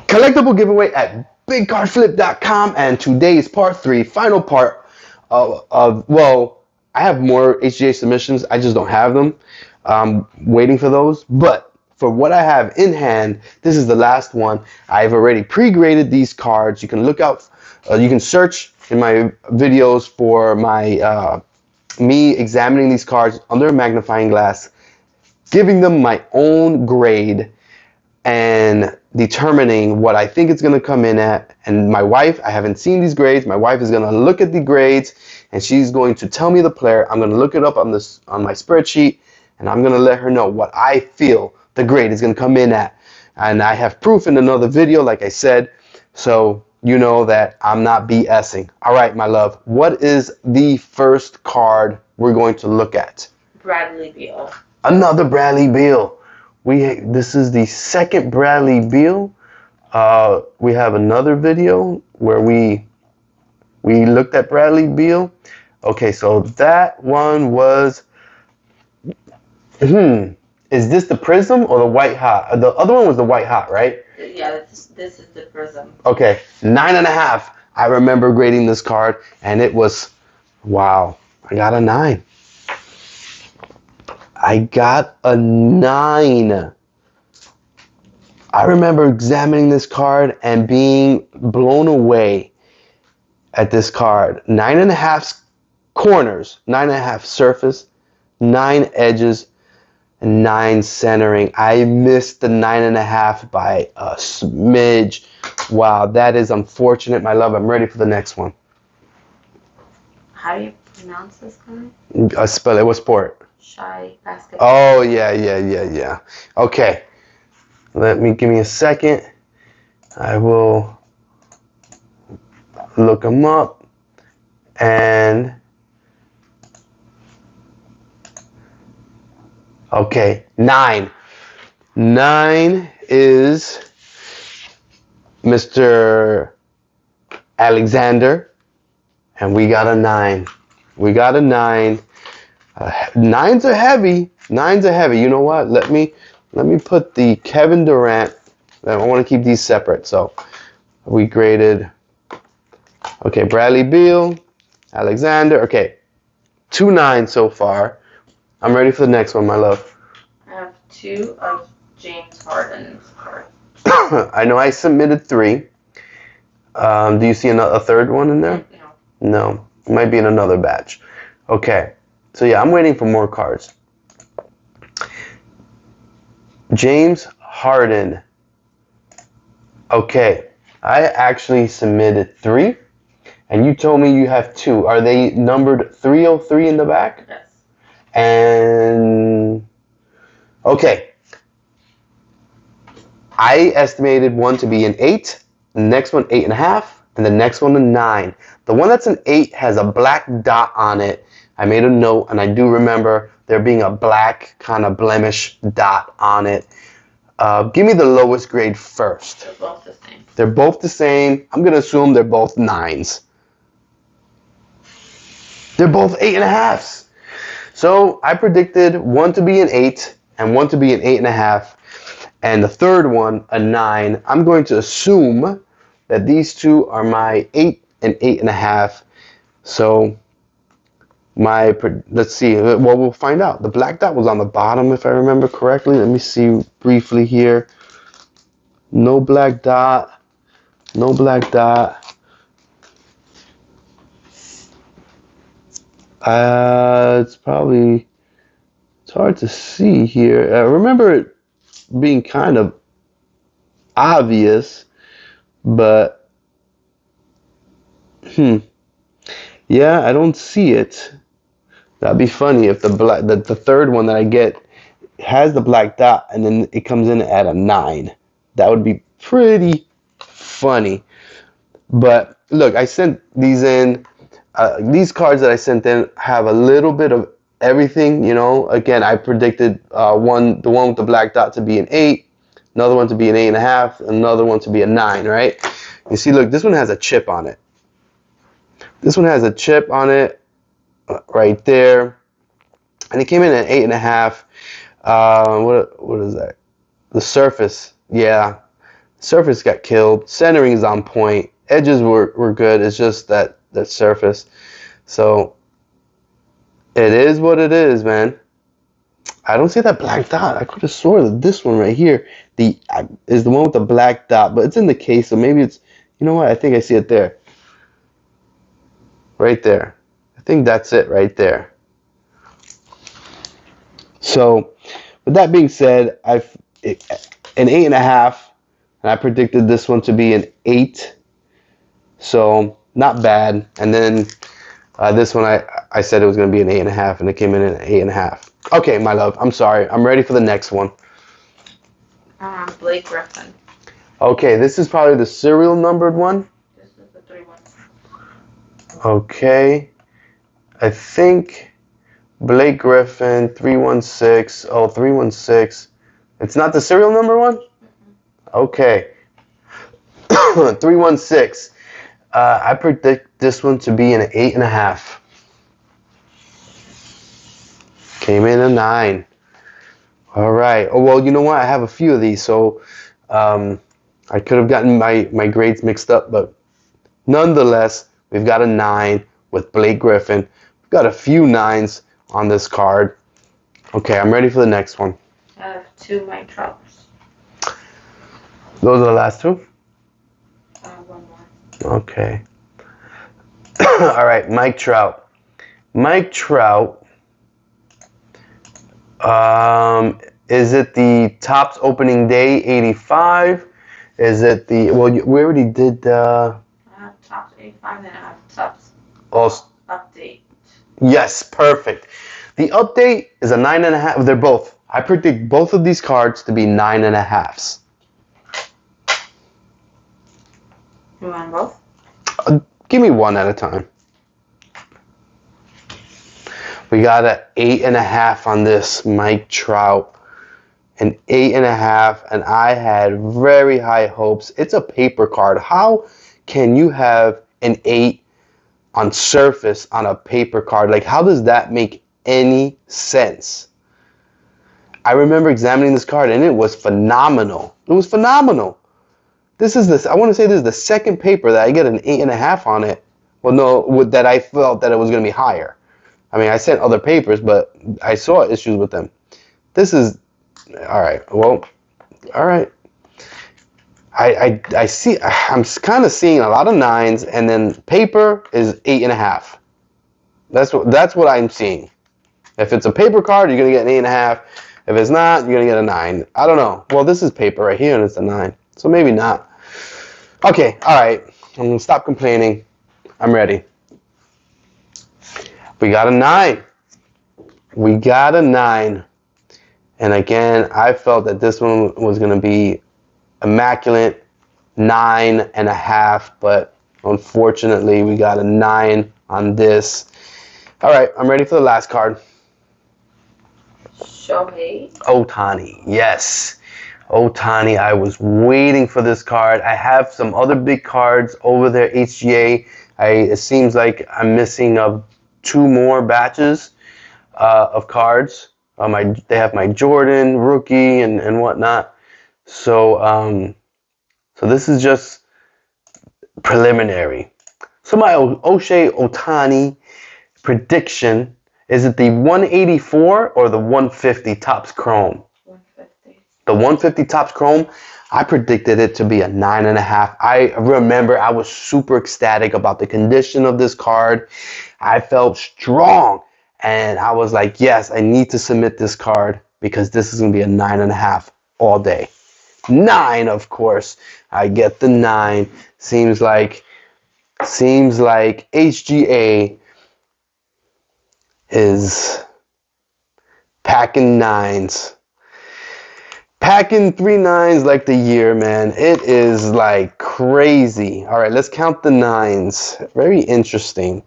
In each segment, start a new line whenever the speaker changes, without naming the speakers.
collectible giveaway at bigcardflip.com, and today is part 3, final part of well, I have more HGA submissions, I just don't have them. Waiting for those, but for what I have in hand, this is the last one. I've already pre-graded these cards. You can look out, you can search in my videos for my me examining these cards under a magnifying glass, giving them my own grade, and determining what I think it's going to come in at. And my wife, I haven't seen these grades. My wife is going to look at the grades, and she's going to tell me the player. I'm going to look it up on my spreadsheet, and I'm going to let her know what I feel the grade is going to come in at. And I have proof in another video, like I said, so you know that I'm not BSing. All right, my love, what is the first card we're going to look at?
Bradley Beal.
Another Bradley Beal. This is the second Bradley Beal. We have another video where we looked at Bradley Beal. Okay, so that one was. Is this the Prism or the White Hot? The other one was the White Hot, right?
Yeah, this is the Prism.
Okay, 9.5. I remember grading this card, and it was, wow, I got a 9. I got a 9. I remember examining this card and being blown away at this card. 9.5 corners, 9.5 surface, 9 edges, and 9 centering. I missed the 9.5 by a smidge. Wow, that is unfortunate, my love. I'm ready for the next one.
How do you pronounce this card?
Spell it. What sport?
Shy basketball.
Oh, yeah. Okay. Give me a second. I will look them up. And okay, 9. 9 is Mr. Alexander, and we got a 9. We got a 9. 9s are heavy. 9s are heavy. You know what? Let me put the Kevin Durant. I want to keep these separate. So we graded. Okay, Bradley Beal, Alexander. Okay, 2 9s so far. I'm ready for the next one, my love.
I have 2 of James Harden's cards.
I know I submitted 3. Do you see a third one in there?
No.
No. It might be in another batch. Okay. So yeah, I'm waiting for more cards. James Harden. Okay. I actually submitted 3. And you told me you have 2. Are they numbered 303 in the back?
Yes.
And okay. I estimated one to be an 8, the next one 8.5, and the next one a 9. The one that's an 8 has a black dot on it. I made a note, and I do remember there being a black kind of blemish dot on it. Give me the lowest grade first.
They're both the same.
They're both the same. I'm going to assume they're both 9s. They're both 8.5s. So I predicted one to be an 8 and one to be an 8.5. And the third one, a 9. I'm going to assume that these two are my 8 and 8.5. So let's see. Well, we'll find out. The black dot was on the bottom, if I remember correctly. Let me see briefly here. No black dot. No black dot. It's hard to see here. I remember it being kind of obvious, but yeah, I don't see it. That'd be funny if the third one that I get has the black dot and then it comes in at a 9. That would be pretty funny. But look, I sent these in. These cards that I sent in have a little bit of everything, you know. Again, I predicted the one with the black dot to be an 8, another one to be an 8.5, another one to be a 9, right? You see, look, this one has a chip on it. This one has a chip on it right there. And it came in at 8.5. What is that? The surface, yeah. Surface got killed. Centering is on point. Edges were good. It's just that surface. So it is what it is, man. I don't see that black dot. I could have swore that this one right here is the one with the black dot, but it's in the case, so maybe it's, you know what? I think I see it there. Right there. I think that's it right there. So, with that being said, an 8.5, and I predicted this one to be an 8. So, not bad. And then this one, I said it was going to be an 8.5, and it came in at an 8.5. Okay, my love, I'm sorry. I'm ready for the next one.
Blake Griffin.
Okay, this is probably the serial numbered one.
This is the 3-1.
Okay. I think Blake Griffin, 316. Oh, 316. It's not the serial number one? Okay. 316. I predict this one to be an 8.5. Came in a 9. All right. Oh, well, you know what? I have a few of these, so I could have gotten my grades mixed up, but nonetheless, we've got a 9 with Blake Griffin. We've got a few 9s on this card. Okay, I'm ready for the next one.
I have 2 Mike Trouts.
Those are the last 2?
One more.
Okay. All right, Mike Trout. Mike Trout. Is it the Topps opening day 85? Is it the, well, we already did
I have Topps 85 and I have Topps update.
Yes, perfect. The update is a 9.5. They're both. I predict both of these cards to be 9.5s.
You want both?
Give me one at a time. We got an 8.5 on this Mike Trout. An 8.5, and I had very high hopes. It's a paper card. How can you have an 8 on surface on a paper card? Like, how does that make any sense? I remember examining this card, and it was phenomenal. It was phenomenal. I want to say this is the second paper that I get an 8.5 on it. Well, no, that I felt that it was going to be higher. I mean, I sent other papers, but I saw issues with them. This is, all right, well, all right. I see, I'm kind of seeing a lot of 9s, and then paper is 8.5. That's what I'm seeing. If it's a paper card, you're going to get an 8.5. If it's not, you're going to get a 9. I don't know. Well, this is paper right here, and it's a 9. So maybe not. Okay, all right. I'm going to stop complaining. I'm ready. We got a 9. We got a 9. And again, I felt that this one was going to be immaculate, 9.5. But unfortunately, we got a 9 on this. All right, I'm ready for the last card.
Shohei
Ohtani, yes. Ohtani, I was waiting for this card. I have some other big cards over there, HGA. It seems like I'm missing 2 more batches of cards. They have my Jordan rookie and whatnot. So this is just preliminary. So my Shohei Ohtani prediction, is it the 184 or the 150 Topps Chrome?
150.
The 150 Topps Chrome, I predicted it to be a 9.5. I remember I was super ecstatic about the condition of this card. I felt strong, and I was like, yes, I need to submit this card because this is going to be a 9.5 all day. 9, of course. I get the 9. Seems like HGA is packing 9s. Packing 3 9s like the year, man. It is like crazy. All right, let's count the 9s. Very interesting.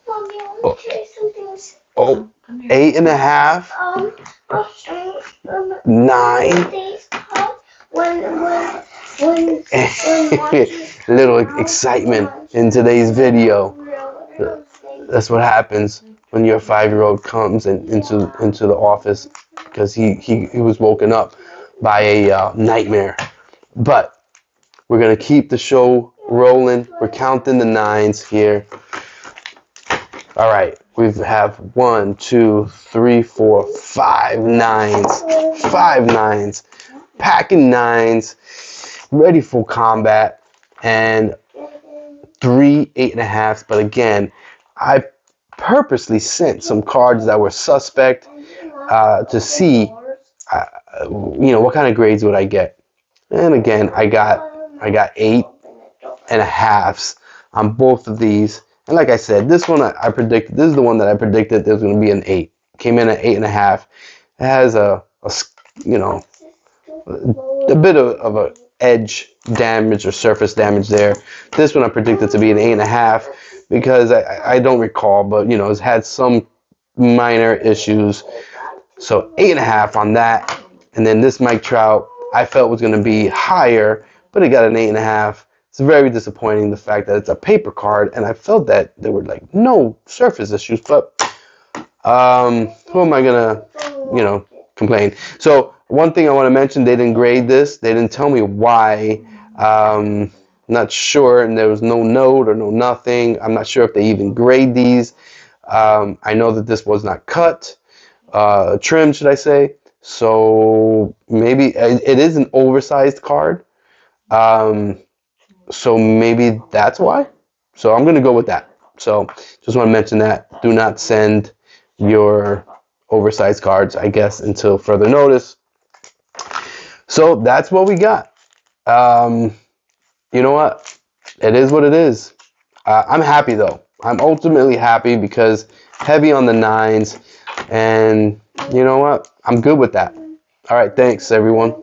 Mommy, I want to try something.
Oh, 8.5. 9. Little excitement in today's video. That's what happens when your 5-year-old comes into the office because he was woken up. by a nightmare. But we're going to keep the show rolling. We're counting the 9s here. All right, we have 1, 2, 3, 4, 5 9s. 5 9s. Packing 9s. Ready for combat. And 3 8.5s. But again, I purposely sent some cards that were suspect to see, what kind of grades would I get. And again, I got 8.5s on both of these. And like I said, this one I predicted. This is the one that I predicted there was going to be an 8. Came in at 8.5. It has a bit of a edge damage or surface damage there. This one I predicted to be an 8.5 because I don't recall, but it's had some minor issues. So 8.5 on that. And then this Mike Trout I felt was going to be higher, but it got an 8.5. It's very disappointing, the fact that it's a paper card, and I felt that there were like no surface issues, but who am I gonna complain? So one thing I want to mention, they didn't grade this. They didn't tell me why. Not sure, and there was no note or no nothing. I'm not sure if they even grade these. I know that this was not cut, trimmed, should I say. So maybe it is an oversized card. So maybe that's why. So I'm going to go with that. So just want to mention that. Do not send your oversized cards, I guess, until further notice. So that's what we got. You know what? It is what it is. I'm happy, though. I'm ultimately happy because heavy on the 9s. And you know what? I'm good with that. All right. Thanks, everyone.